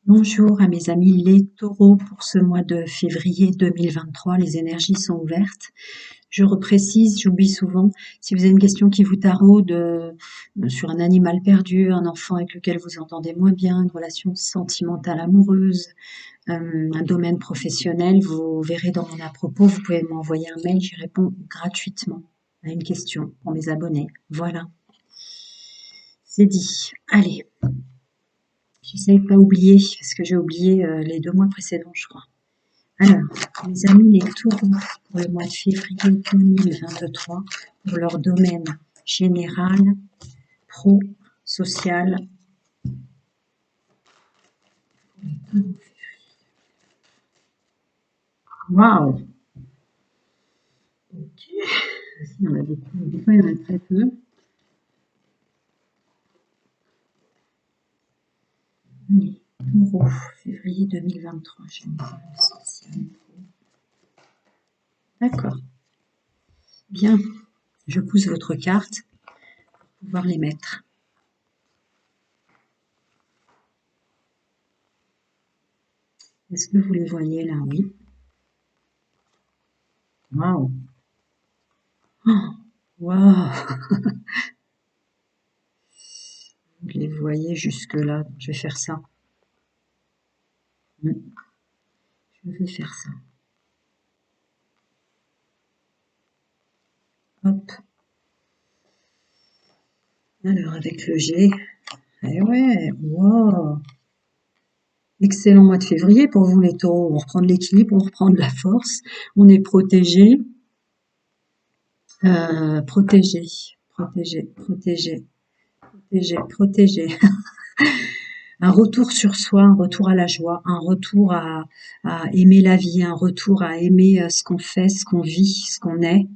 Bonjour à mes amis les taureaux pour ce mois de février 2023. Les énergies sont ouvertes. Je reprécise, j'oublie souvent, si vous avez une question qui vous taraude sur un animal perdu, un enfant avec lequel vous entendez moins bien, une relation sentimentale amoureuse, un domaine professionnel, vous verrez dans mon à propos, vous pouvez m'envoyer un mail, j'y réponds gratuitement à une question pour mes abonnés. Voilà, c'est dit. Allez. J'essaie de pas oublier, parce que j'ai oublié les 2 mois précédents, je crois. Alors, mes amis les taureaux, pour le mois de février 2023, pour leur domaine général, pro, social. Waouh! Ok. Il y en a beaucoup, des fois il y en a très peu. Allez, taureau, février 2023, général, social, pro. D'accord. Bien, je pousse votre carte pour pouvoir les mettre. Est-ce que vous les voyez là? Oui. Waouh! Oh, waouh! Vous les voyez jusque là. Je vais faire ça. Je vais faire ça. Hop. Alors avec le G. Eh ouais, wow. Excellent mois de février pour vous les taureaux. On reprend de l'équilibre, on reprend de la force. On est protégé. Protégé, protégé, protégé, protégé, protégé. Un retour sur soi, un retour à la joie, un retour à aimer la vie, un retour à aimer ce qu'on fait, ce qu'on vit, ce qu'on est.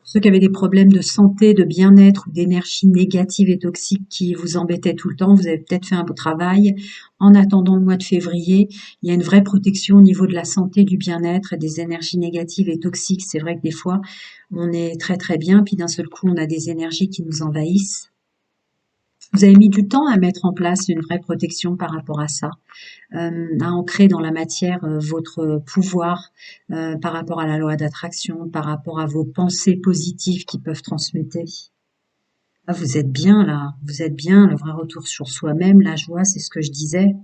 Ceux qui avaient des problèmes de santé, de bien-être ou d'énergie négative et toxique qui vous embêtaient tout le temps, vous avez peut-être fait un beau travail. En attendant le mois de février, il y a une vraie protection au niveau de la santé, du bien-être et des énergies négatives et toxiques. C'est vrai que des fois, on est très très bien, puis d'un seul coup, on a des énergies qui nous envahissent. Vous avez mis du temps à mettre en place une vraie protection par rapport à ça, à ancrer dans la matière votre pouvoir par rapport à la loi d'attraction, par rapport à vos pensées positives qui peuvent transmuter. Ah, vous êtes bien là, vous êtes bien, le vrai retour sur soi-même, la joie, c'est ce que je disais.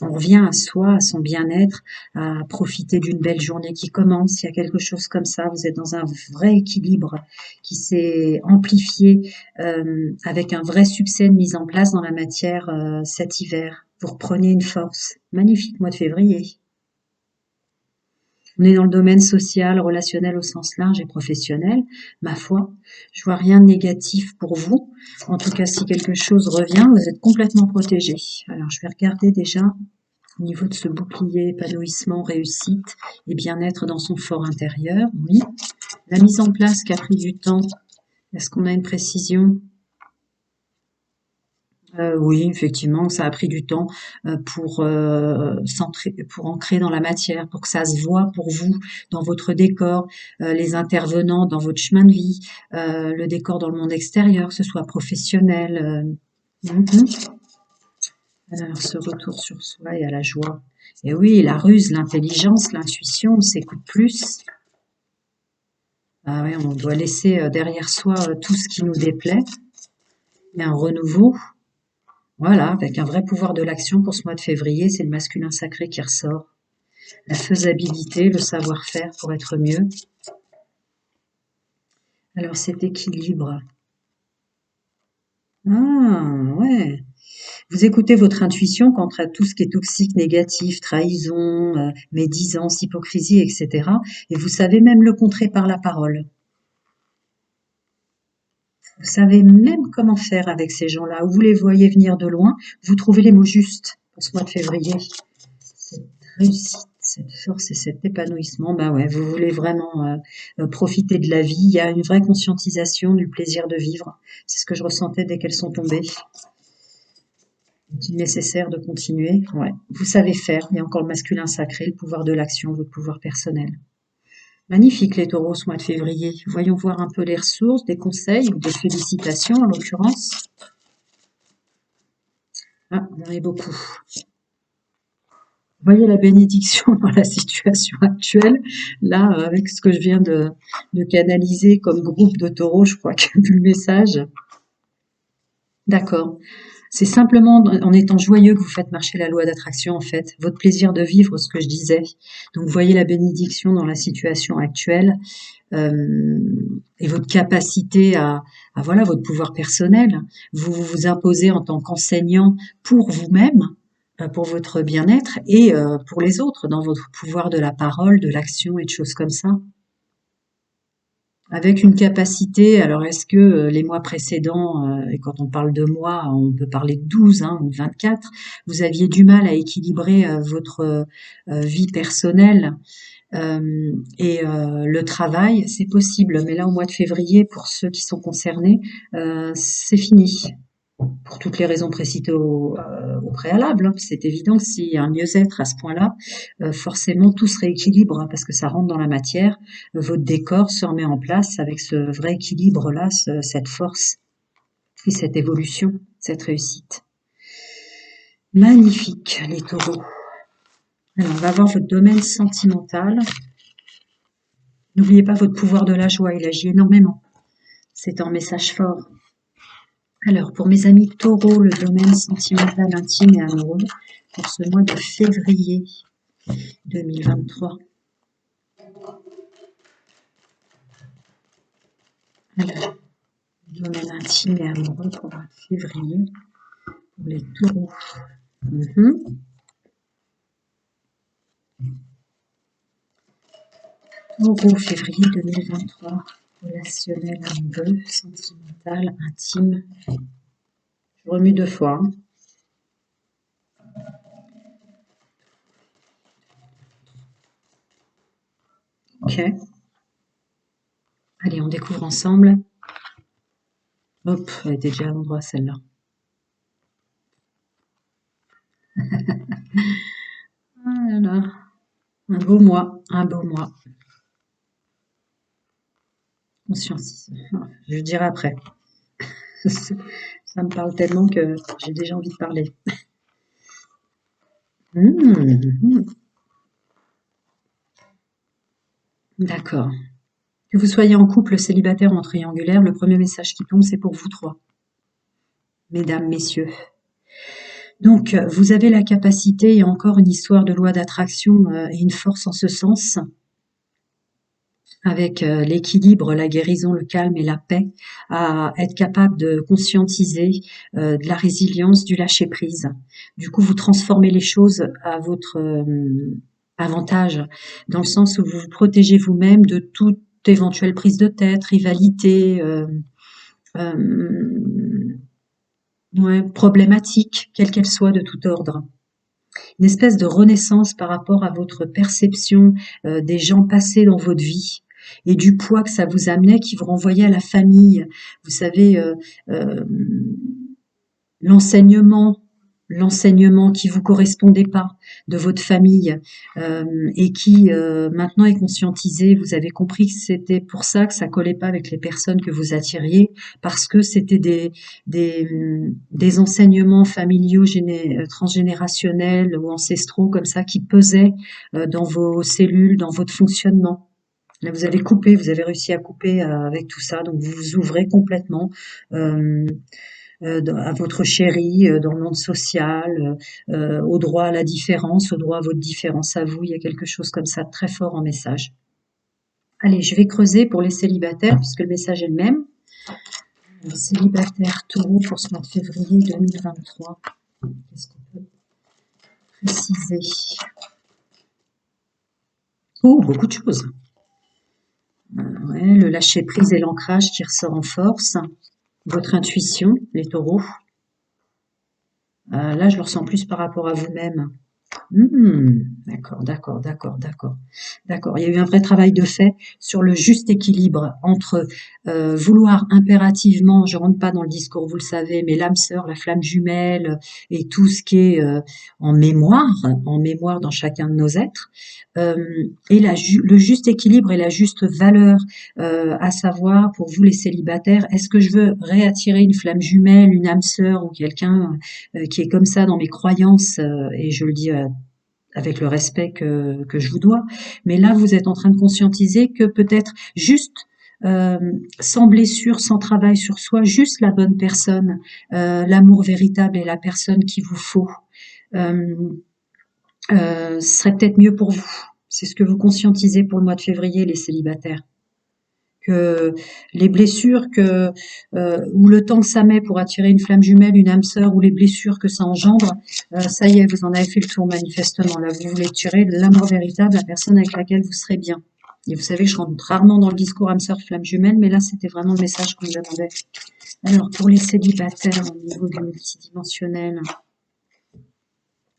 On revient à soi, à son bien-être, à profiter d'une belle journée qui commence. Il y a quelque chose comme ça. Vous êtes dans un vrai équilibre qui s'est amplifié avec un vrai succès de mise en place dans la matière cet hiver. Vous reprenez une force. Magnifique mois de février. On est dans le domaine social, relationnel au sens large et professionnel. Ma foi, je vois rien de négatif pour vous. En tout cas, si quelque chose revient, vous êtes complètement protégé. Alors, je vais regarder déjà au niveau de ce bouclier, épanouissement, réussite et bien-être dans son fort intérieur. Oui. La mise en place qui a pris du temps. Est-ce qu'on a une précision? Oui, effectivement, ça a pris du temps pour ancrer dans la matière, pour que ça se voit pour vous dans votre décor, les intervenants dans votre chemin de vie, le décor dans le monde extérieur, que ce soit professionnel. Mhm. Alors, ce retour sur soi et à la joie. Et oui, la ruse, l'intelligence, l'intuition, on s'écoute plus. Ah ouais, on doit laisser derrière soi tout ce qui nous déplaît. Il y a un renouveau. Voilà, avec un vrai pouvoir de l'action pour ce mois de février, c'est le masculin sacré qui ressort. La faisabilité, le savoir-faire pour être mieux. Alors cet équilibre. Ah, ouais. Vous écoutez votre intuition quant à tout ce qui est toxique, négatif, trahison, médisance, hypocrisie, etc. Et vous savez même le contrer par la parole. Vous savez même comment faire avec ces gens-là. Vous les voyez venir de loin, vous trouvez les mots justes pour ce mois de février. Cette réussite, cette force et cet épanouissement, ben ouais, vous voulez vraiment profiter de la vie. Il y a une vraie conscientisation du plaisir de vivre. C'est ce que je ressentais dès qu'elles sont tombées. Il est nécessaire de continuer. Ouais. Vous savez faire. Il y a encore le masculin sacré, le pouvoir de l'action, votre pouvoir personnel. Magnifique les taureaux ce mois de février. Voyons voir un peu les ressources, des conseils ou des félicitations en l'occurrence. Ah, il y en a beaucoup. Voyez la bénédiction dans la situation actuelle. Là, avec ce que je viens de canaliser comme groupe de taureaux, je crois que vu le message. D'accord. C'est simplement en étant joyeux que vous faites marcher la loi d'attraction, en fait. Votre plaisir de vivre, ce que je disais. Donc, voyez la bénédiction dans la situation actuelle et votre capacité à voilà, votre pouvoir personnel. Vous vous imposez en tant qu'enseignant pour vous-même, pour votre bien-être et pour les autres, dans votre pouvoir de la parole, de l'action et de choses comme ça. Avec une capacité, alors est-ce que les mois précédents, et quand on parle de mois, on peut parler de 12 hein, ou de 24, vous aviez du mal à équilibrer votre vie personnelle et le travail, c'est possible. Mais là, au mois de février, pour ceux qui sont concernés, c'est fini. Pour toutes les raisons précitées au préalable, hein. C'est évident que s'il y a un mieux-être à ce point-là, forcément tout se rééquilibre hein, parce que ça rentre dans la matière. Votre décor se remet en place avec ce vrai équilibre-là, cette force et cette évolution, cette réussite. Magnifique, les taureaux. Alors, on va voir votre domaine sentimental. N'oubliez pas votre pouvoir de la joie, il agit énormément. C'est un message fort. Alors, pour mes amis taureaux, le domaine sentimental, intime et amoureux, pour ce mois de février 2023. Alors, domaine intime et amoureux pour le mois de février, pour les taureaux. Taureau, février 2023. Relationnel, amoureux, sentimental, intime. Je remue 2 fois. Hein. Ok. Allez, on découvre ensemble. Hop, elle était déjà à l'endroit celle-là. Voilà. Un beau mois, un beau mois. Conscience. Je dirai après. Ça me parle tellement que j'ai déjà envie de parler. D'accord. Que vous soyez en couple, célibataire ou en triangulaire, le premier message qui tombe, c'est pour vous trois. Mesdames, messieurs. Donc, vous avez la capacité, et encore une histoire de loi d'attraction et une force en ce sens, avec l'équilibre, la guérison, le calme et la paix, à être capable de conscientiser de la résilience, du lâcher-prise. Du coup, vous transformez les choses à votre avantage, dans le sens où vous vous protégez vous-même de toute éventuelle prise de tête, rivalité, problématique, quelle qu'elle soit de tout ordre. Une espèce de renaissance par rapport à votre perception des gens passés dans votre vie et du poids que ça vous amenait, qui vous renvoyait à la famille. Vous savez, l'enseignement qui vous correspondait pas de votre famille et qui maintenant est conscientisé. Vous avez compris que c'était pour ça que ça collait pas avec les personnes que vous attiriez, parce que c'était des enseignements familiaux transgénérationnels ou ancestraux comme ça qui pesaient dans vos cellules, dans votre fonctionnement. Là, vous avez coupé, vous avez réussi à couper avec tout ça, donc vous vous ouvrez complètement. À votre chéri, dans le monde social, au droit à la différence, au droit à votre différence à vous. Il y a quelque chose comme ça de très fort en message. Allez, je vais creuser pour les célibataires, puisque le message est le même. Célibataire taureau pour ce mois de février 2023. Qu'est-ce qu'on peut préciser? Oh, beaucoup de choses. Ouais, le lâcher-prise et l'ancrage qui ressort en force. Votre intuition, les taureaux. Là, je le ressens plus par rapport à vous-même. D'accord, d'accord, d'accord, d'accord. D'accord. Il y a eu un vrai travail de fait sur le juste équilibre entre vouloir impérativement, je rentre pas dans le discours, vous le savez, mais l'âme sœur, la flamme jumelle et tout ce qui est en mémoire dans chacun de nos êtres, euh, et le juste équilibre et la juste valeur, à savoir pour vous les célibataires, est-ce que je veux réattirer une flamme jumelle, une âme sœur ou quelqu'un qui est comme ça dans mes croyances, et je le dis avec le respect que je vous dois. Mais là, vous êtes en train de conscientiser que peut-être juste euh, sans blessure, sans travail sur soi, juste la bonne personne, l'amour véritable et la personne qu'il vous faut, euh, serait peut-être mieux pour vous. C'est ce que vous conscientisez pour le mois de février, les célibataires. Que les blessures ou le temps que ça met pour attirer une flamme jumelle, une âme sœur, ou les blessures que ça engendre, ça y est, vous en avez fait le tour manifestement. Là, vous voulez tirer l'amour véritable, la personne avec laquelle vous serez bien. Et vous savez, je rentre rarement dans le discours âme sœur, flamme jumelle, mais là, c'était vraiment le message qu'on me demandait. Alors, pour les célibataires au niveau du multidimensionnel,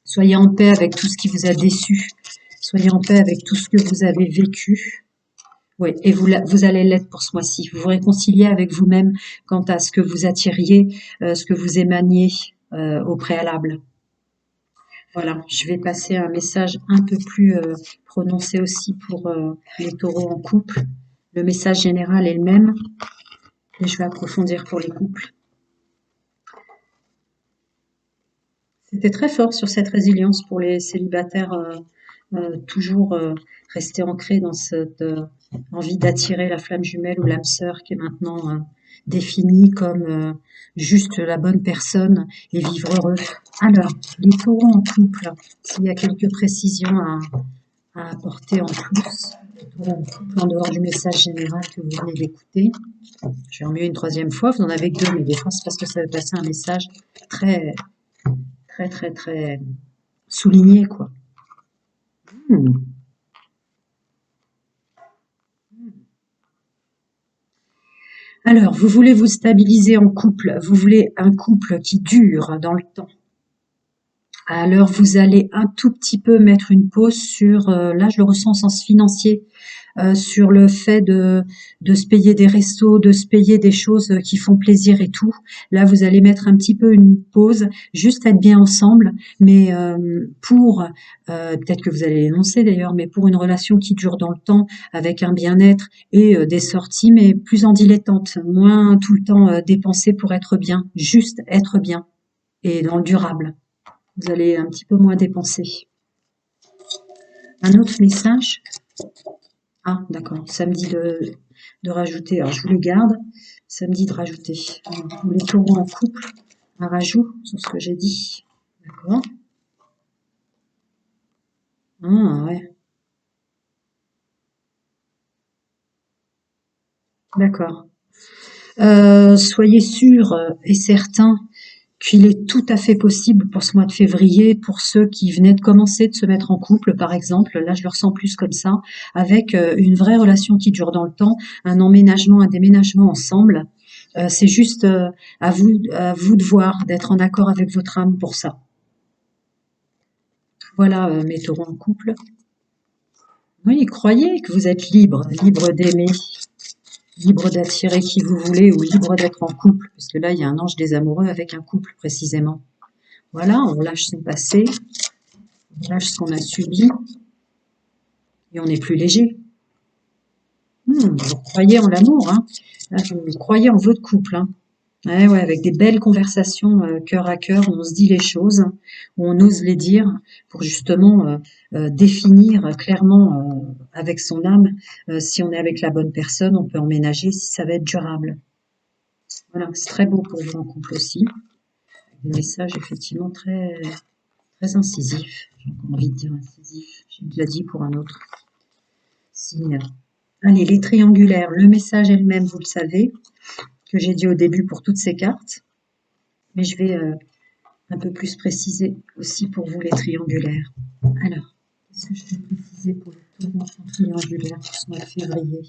soyez en paix avec tout ce qui vous a déçu. Soyez en paix avec tout ce que vous avez vécu. Oui, et vous allez l'être pour ce mois-ci. Vous vous réconciliez avec vous-même quant à ce que vous attiriez, ce que vous émaniez au préalable. Voilà, je vais passer un message un peu plus prononcé aussi pour les taureaux en couple. Le message général est le même, et je vais approfondir pour les couples. C'était très fort sur cette résilience pour les célibataires, toujours rester ancrés dans cette envie d'attirer la flamme jumelle ou l'âme sœur qui est maintenant définie comme juste la bonne personne et vivre heureux. Alors, les taureaux en couple, s'il y a quelques précisions à apporter en plus, les taureaux en couple en dehors du message général que vous venez d'écouter. Je vais en mieux une troisième fois, vous en avez que deux, mais des fois c'est parce que ça veut passer un message très, très, très, très souligné, quoi. Hmm. Alors, vous voulez vous stabiliser en couple, vous voulez un couple qui dure dans le temps. Alors, vous allez un tout petit peu mettre une pause sur, là je le ressens en sens financier, sur le fait de se payer des restos, de se payer des choses qui font plaisir et tout. Là, vous allez mettre un petit peu une pause, juste être bien ensemble, mais pour, peut-être que vous allez l'énoncer d'ailleurs, mais pour une relation qui dure dans le temps, avec un bien-être et des sorties, mais plus en dilettante, moins tout le temps dépenser pour être bien, juste être bien et dans le durable. Vous allez un petit peu moins dépenser. Un autre message. Ah, d'accord. Ça me dit de rajouter. Alors, je vous les garde. Ça me dit de rajouter. Pour les taureaux en couple, un rajout sur ce que j'ai dit. D'accord. Ah, ouais. D'accord. Soyez sûr et certain qu'il est tout à fait possible pour ce mois de février, pour ceux qui venaient de commencer de se mettre en couple, par exemple, là je le ressens plus comme ça, avec une vraie relation qui dure dans le temps, un emménagement, un déménagement ensemble. C'est juste à vous de voir, d'être en accord avec votre âme pour ça. Voilà mes taureaux en couple. Oui, croyez que vous êtes libre, libre d'aimer, libre d'attirer qui vous voulez ou libre d'être en couple, parce que là il y a un ange des amoureux avec un couple précisément. Voilà, on lâche son passé, on lâche ce qu'on a subi et on est plus léger. Vous croyez en l'amour, hein. Là, vous croyez en votre couple, hein. Ouais, ouais, avec des belles conversations cœur à cœur, où on se dit les choses, où on ose les dire pour justement définir clairement avec son âme si on est avec la bonne personne, on peut emménager, si ça va être durable. Voilà, c'est très beau pour vous en couple aussi. Des messages effectivement très, très incisifs. J'ai encore envie de dire incisif. J'ai déjà dit pour un autre signe. Allez, les triangulaires, le message est le même, vous le savez, que j'ai dit au début pour toutes ces cartes. Mais je vais un peu plus préciser aussi pour vous les triangulaires. Alors, qu'est-ce que je vais préciser pour le tour triangulaire pour ce mois de février?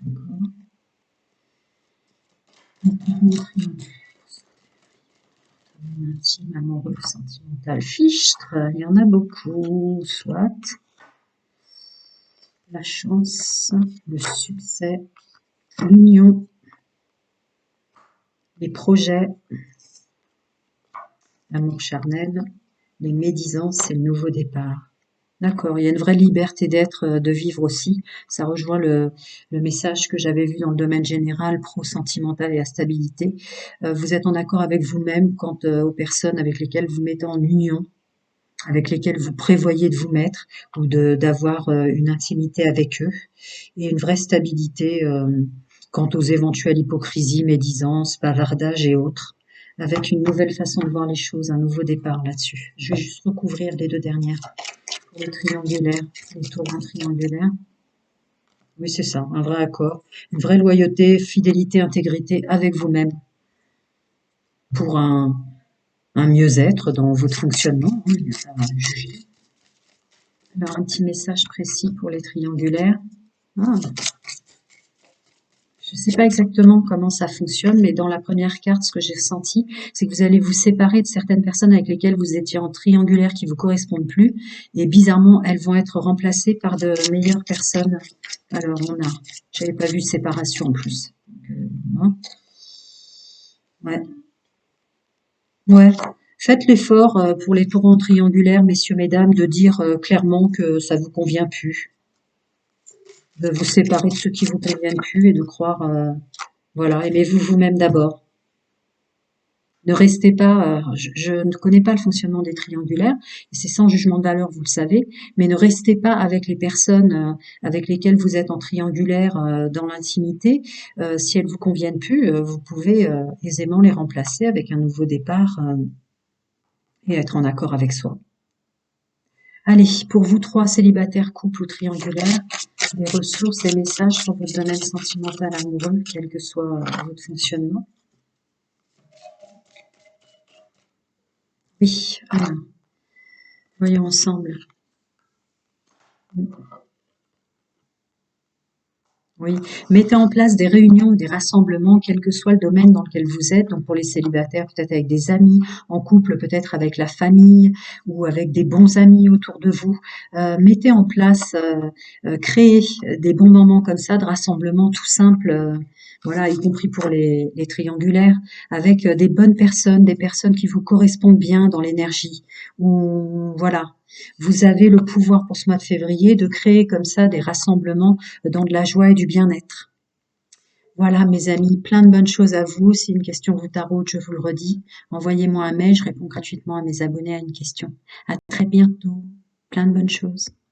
D'accord. Les triangulaires. intime, amoureux, sentimental, fichtre, il y en a beaucoup, soit. La chance, le succès, l'union, les projets, l'amour charnel, les médisances et le nouveau départ. D'accord, il y a une vraie liberté d'être, de vivre aussi. Ça rejoint le message que j'avais vu dans le domaine général, pro-sentimental et la stabilité. Vous êtes en accord avec vous-même quant aux personnes avec lesquelles vous mettez en union, avec lesquelles vous prévoyez de vous mettre ou d'avoir une intimité avec eux et une vraie stabilité quant aux éventuelles hypocrisies, médisances, bavardages et autres, avec une nouvelle façon de voir les choses, un nouveau départ là-dessus. Je vais juste recouvrir les deux dernières pour le triangulaire, les tours triangulaires. Oui, c'est ça, un vrai accord, une vraie loyauté, fidélité, intégrité avec vous-même pour un mieux-être dans votre fonctionnement. Il n'y a pas à juger. Alors, un petit message précis pour les triangulaires. Ah, je ne sais pas exactement comment ça fonctionne, mais dans la première carte, ce que j'ai ressenti, c'est que vous allez vous séparer de certaines personnes avec lesquelles vous étiez en triangulaire qui vous correspondent plus. Et bizarrement, elles vont être remplacées par de meilleures personnes. Alors, j'avais pas vu de séparation en plus. Hein. Ouais. Ouais. Faites l'effort pour les tours en triangulaire, messieurs, mesdames, de dire clairement que ça vous convient plus. De vous séparer de ceux qui vous conviennent plus et de croire, voilà, aimez-vous vous-même d'abord. Ne restez pas, je ne connais pas le fonctionnement des triangulaires, et c'est sans jugement de valeur, vous le savez, mais ne restez pas avec les personnes avec lesquelles vous êtes en triangulaire dans l'intimité. Si elles vous conviennent plus, vous pouvez aisément les remplacer avec un nouveau départ et être en accord avec soi. Allez, pour vous trois célibataires, couples ou triangulaires, des ressources et messages sur votre domaine sentimental amoureux, quel que soit votre fonctionnement. Oui, voyons ensemble. Oui, mettez en place des réunions ou des rassemblements, quel que soit le domaine dans lequel vous êtes. Donc pour les célibataires, peut-être avec des amis, en couple, peut-être avec la famille ou avec des bons amis autour de vous. Mettez en place, créez des bons moments comme ça de rassemblement tout simple, voilà, y compris pour les triangulaires, avec des bonnes personnes, des personnes qui vous correspondent bien dans l'énergie. Ou voilà, vous avez le pouvoir pour ce mois de février de créer comme ça des rassemblements dans de la joie et du bien-être. Voilà, mes amis, plein de bonnes choses à vous. Si une question vous taraude, je vous le redis, envoyez-moi un mail, je réponds gratuitement à mes abonnés à une question. À très bientôt. Plein de bonnes choses.